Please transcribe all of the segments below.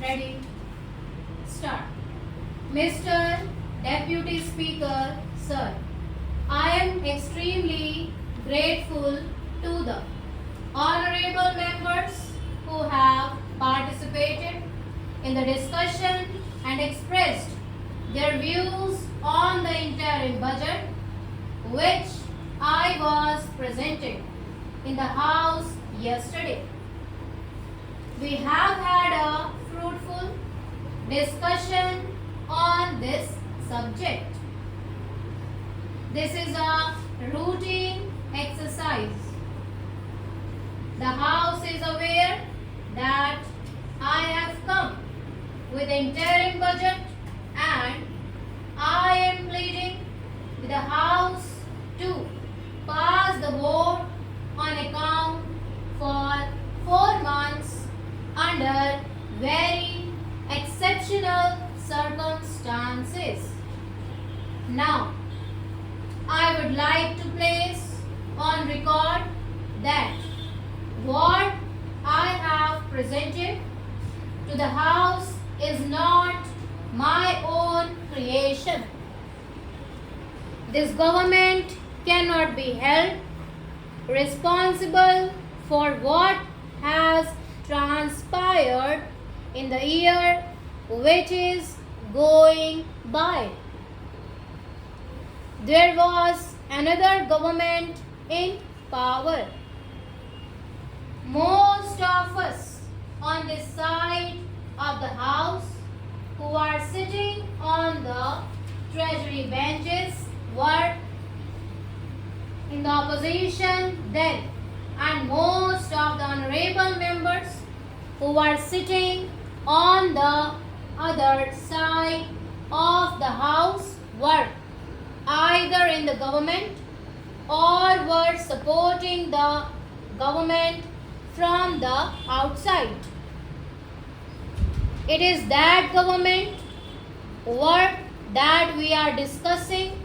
Ready? Start. Mr. Deputy Speaker, Sir, I am extremely grateful to the honorable members who have participated in the discussion and expressed their views on the interim budget which I was presented in the House yesterday. We have had a fruitful discussion on this subject. This is a routine exercise. The House is aware that I have come with interim budget and I am pleading with the House to pass the vote on account for 4 months under very exceptional circumstances. Now, I would like to place on record that what I have presented to the House is not my own creation. This government cannot be held responsible for what has transpired in the year which is going by. There was another government in power. Most of us on this side of the House who are sitting on the treasury benches were in the opposition then, and most of the honorable members who are sitting on the other side of the House were either in the government or were supporting the government from the outside. It is that government work that we are discussing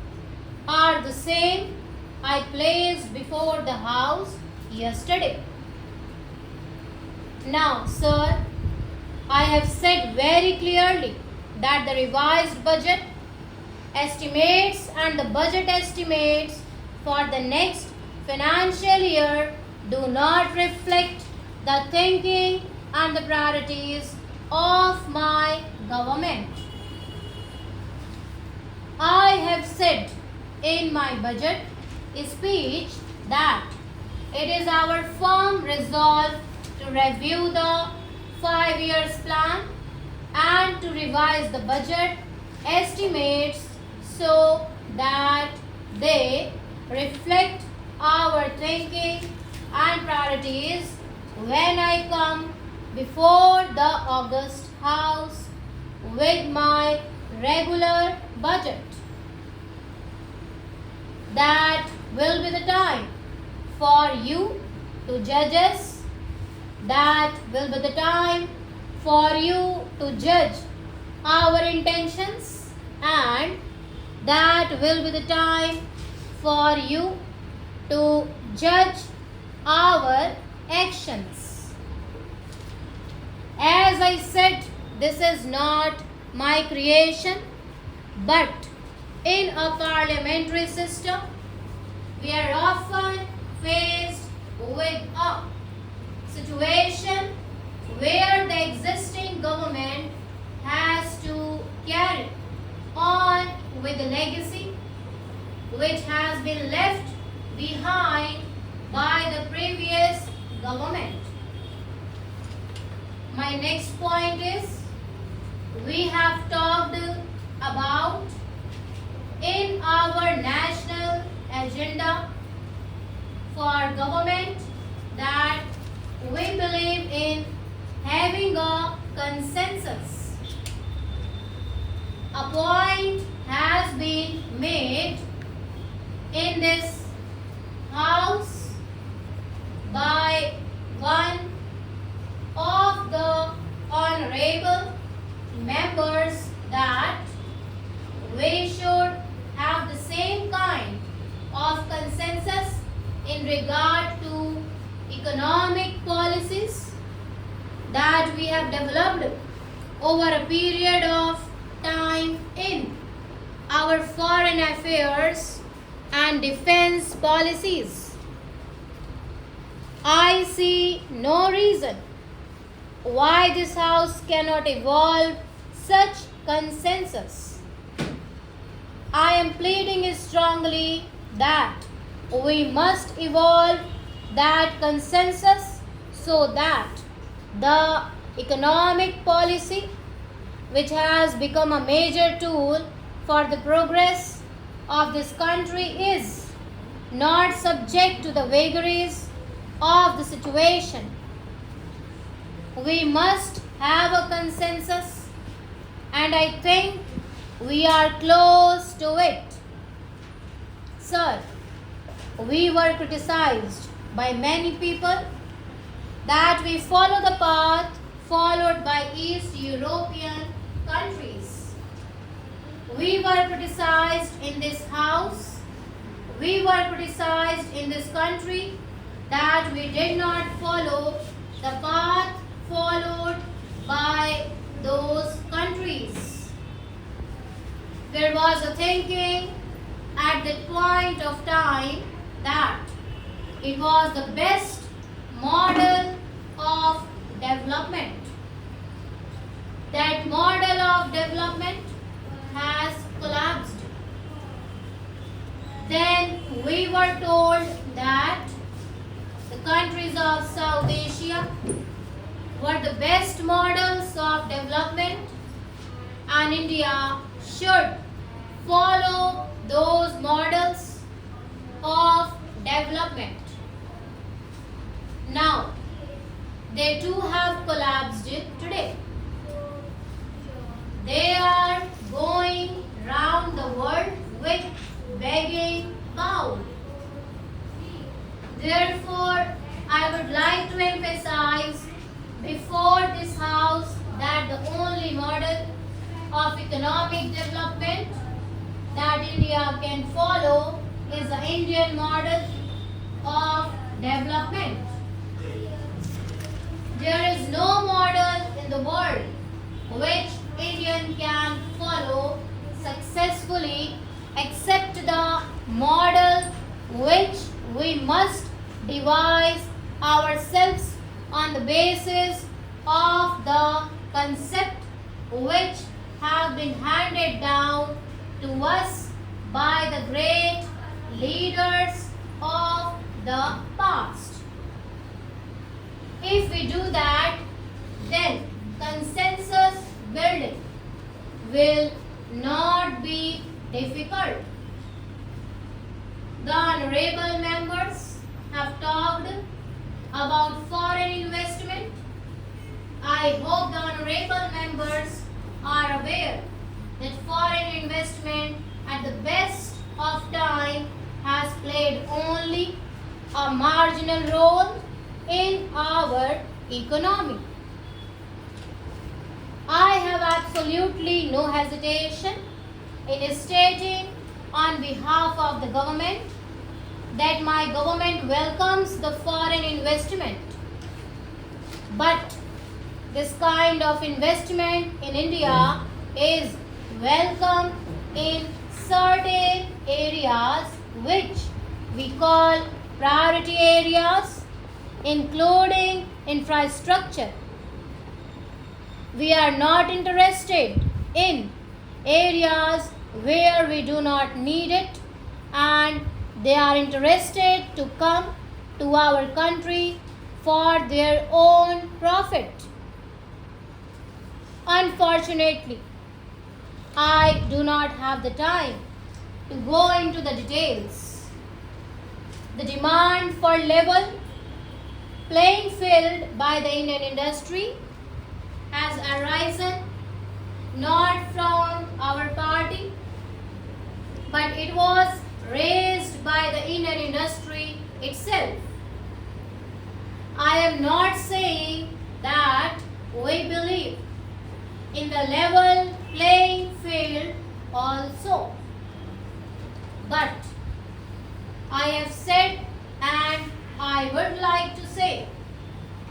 are the same I placed before the House yesterday. Now, sir, I have said very clearly that the revised budget estimates and the budget estimates for the next financial year do not reflect the thinking and the priorities of my government. I have said in my budget speech that it is our firm resolve to review the 5 years plan and to revise the budget estimates so that they reflect our thinking and priorities when I come before the August House with my regular budget. That will be the time for you to judge us. That will be the time for you to judge our intentions, and that will be the time for you to judge our actions. As I said, this is not my creation, but in a parliamentary system, we are often faced with a situation where the existing government has to carry on with the legacy which has been left behind by the previous government. My next point is, we have talked about in our national agenda for government that we believe in having a consensus. A point has been made in this House by one of the honorable members that we should have the same kind of consensus in regard to economic policies that we have developed over a period of time in our foreign affairs and defense policies. I see no reason why this House cannot evolve such consensus. I am pleading strongly that we must evolve that consensus so that the economic policy, which has become a major tool for the progress of this country, is not subject to the vagaries of the situation. We must have a consensus, and I think we are close to it. Sir, we were criticized by many people that we follow the path followed by East European countries. We were criticized in this House, we were criticized in this country that we did not follow the path followed by those countries. There was a thinking at that point of time that it was the best model of development. That model of development has collapsed. Then we were told that the countries of South Asia were the best models of development and India should follow those models of development. Now, they too have collapsed today. They are going round the world with begging bowl. Therefore, I would like to emphasize before this House that the only model of economic development that India can follow is the Indian model of development. There is no model in the world which Indian can follow successfully except the model which we must devise ourselves on the basis of the concept which have been handed down to us by the great leaders of the past. If we do that, then consensus building will not be difficult. The honorable members have talked about foreign investment. I hope the honorable members are aware that foreign investment at the best of time has played only a marginal role in our economy. I have absolutely no hesitation in stating on behalf of the government that my government welcomes the foreign investment. But this kind of investment in India is welcome in certain areas which we call priority areas, including infrastructure. We are not interested in areas where we do not need it, and they are interested to come to our country for their own profit. Unfortunately, I do not have the time to go into the details. The demand for level playing field by the Indian industry has arisen not from our party, but it was raised by the Indian industry itself. I am not saying that we believe in the level playing field also, but I have said and I would like to say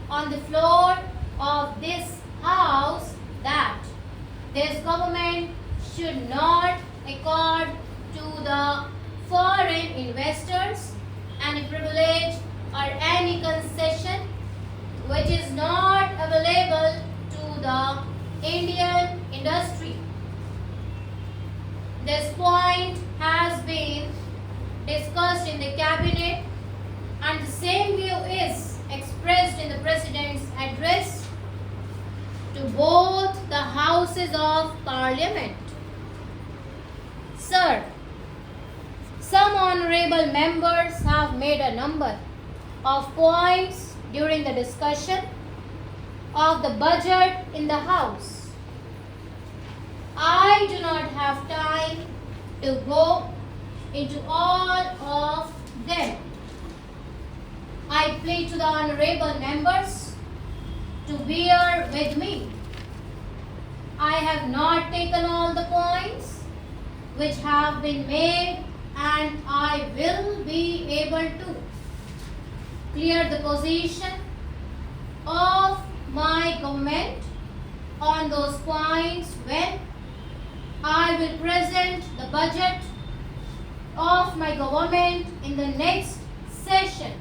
on the floor of this House that This government should not accord to the foreign investors any privilege or any concession which is not available to the Indian industry. This point has been discussed in the cabinet and the same view is expressed in the President's address to both the houses of Parliament. Sir, some honorable members have made a number of points during the discussion of the budget in the House. I do not have time to go into all of them. I plead to the honorable members to bear with me. I have not taken all the points which have been made and I will be able to clear the position of my government on those points when I will present the budget of my government in the next session.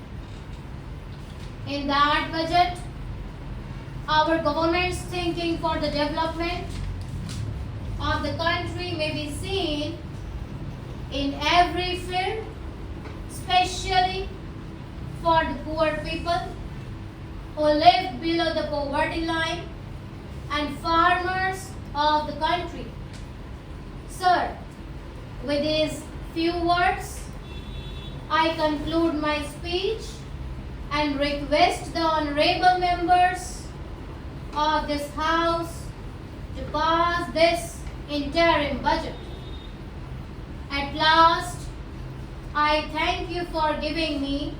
In that budget, our government's thinking for the development of the country may be seen in every field, especially for the poor people who live below the poverty line and farmers of the country. Sir, with these few words, I conclude my speech and request the honorable members of this House to pass this interim budget. At last, I thank you for giving me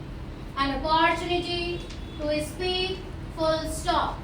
an opportunity to speak full stop.